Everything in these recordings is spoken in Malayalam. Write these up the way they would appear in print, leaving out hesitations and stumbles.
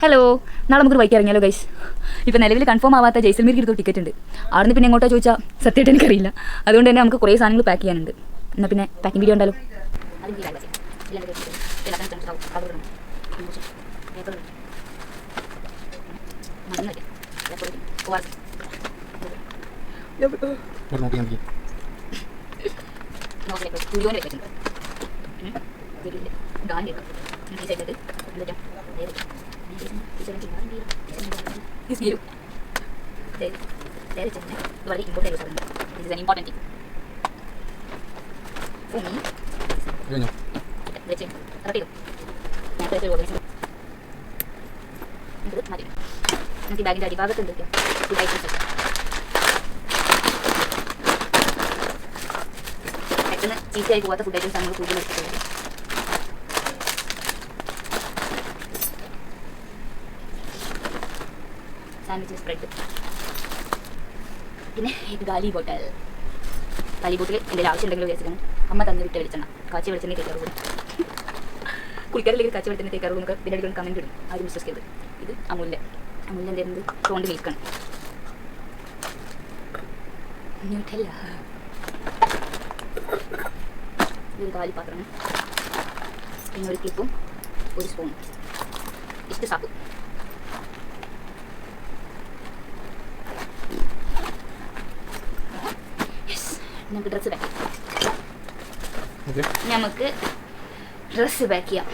ഹലോ, നാളെ നമുക്ക് ബൈക്ക് ഇറങ്ങിയാലോ ഗൈസ്. ഇപ്പോൾ നിലവിൽ കൺഫേം ആവാത്ത ജയ്സൽമീർക്ക് എടുത്ത ടിക്കറ്റ് ഉണ്ട്. അവിടെ നിന്ന് പിന്നെ എങ്ങോട്ടോ ചോദിച്ചാൽ സത്യമായിട്ട് എനിക്കറിയില്ല. അതുകൊണ്ട് തന്നെ നമുക്ക് കുറേ സാധനങ്ങൾ പാക്ക് ചെയ്യാനുണ്ട്. എന്നാൽ പിന്നെ പാക്കിംഗ് വീഡിയോ ഉണ്ടല്ലോ. This is very important. This is an important thing for me. Let's see. nanti bagian dari bawah tentu ya. Sudah itu saja. Actually, चीज़ एक हुआ था फुटेज सामने पूरी लगती है. Sandwich spread. പിന്നെ ഇത് ഗാലി ബോട്ടൽ എന്തെങ്കിലും ആവശ്യമുണ്ടെങ്കിലും വിചാരിച്ചാണ് അമ്മ തന്നു വിട്ട് വെളിച്ചെണ്ണ കാച്ചി വെളിച്ചെണ്ണ തേക്കാറുള്ളൂ. കുളിക്കാറില്ലെങ്കിൽ കാച്ചി വെളിച്ചെണ്ണ തേക്കാറുള്ളൂ. നമുക്ക് ഇതിൻ്റെ അടിയിൽ കമൻറ്റ് ഇടും, ആരും വിശ്വസിക്കരുത്. ഇത് അമൂല്യ എന്തായിരുന്നത് ടോണ്ട് മിൽക്കാണ്. ന്യൂട്ടല്ല, ഇതൊരു കാലി പാത്രമാണ്. പിന്നെ ഒരു ക്ലിപ്പും ഒരു സ്പൂണും ഇഷ്ട സാപ്പും. നമുക്ക് ഡ്രസ്സ് പാക്ക് ചെയ്യാം. നമുക്ക് ഡ്രസ്സ് പാക്ക് ചെയ്യാം.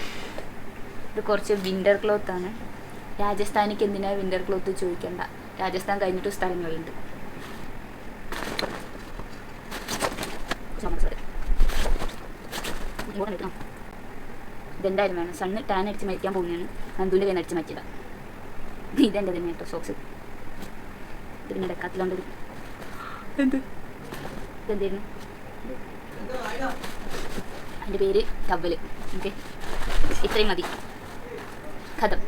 ഇത് കുറച്ച് വിൻ്റർ ക്ലോത്താണ്. രാജസ്ഥാനിക്ക് എന്തിനാണ് വിൻ്റർ ക്ലോത്ത് ചോദിക്കണ്ട. രാജസ്ഥാൻ കഴിഞ്ഞിട്ട് സ്ഥലങ്ങളുണ്ട്. ഇതെന്തായാലും വേണം. സണ്ണ് ടാൻ അടിച്ച് മരിക്കാൻ പോകുന്നതാണ്. നന്ദുവിൻ്റെ കയ്യിൽ നിന്ന് അടിച്ച് മാറ്റിയതാണ്. ഇതെൻ്റെ തന്നെ കേട്ടോ സോക്സ്. ഇത് പിന്നെ ഡെക്കാത്തിലോണ്ട് എന്ത് ഇതെന്തായിരുന്നു എൻ്റെ പേര് ടവല്. ഓക്കെ, ഇത്രയും മതി. കഥം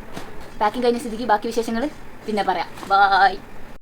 പാക്കിങ് കഴിഞ്ഞ സ്ഥിതിക്ക് ബാക്കി വിശേഷങ്ങൾ പിന്നെ പറയാം. ബായ്.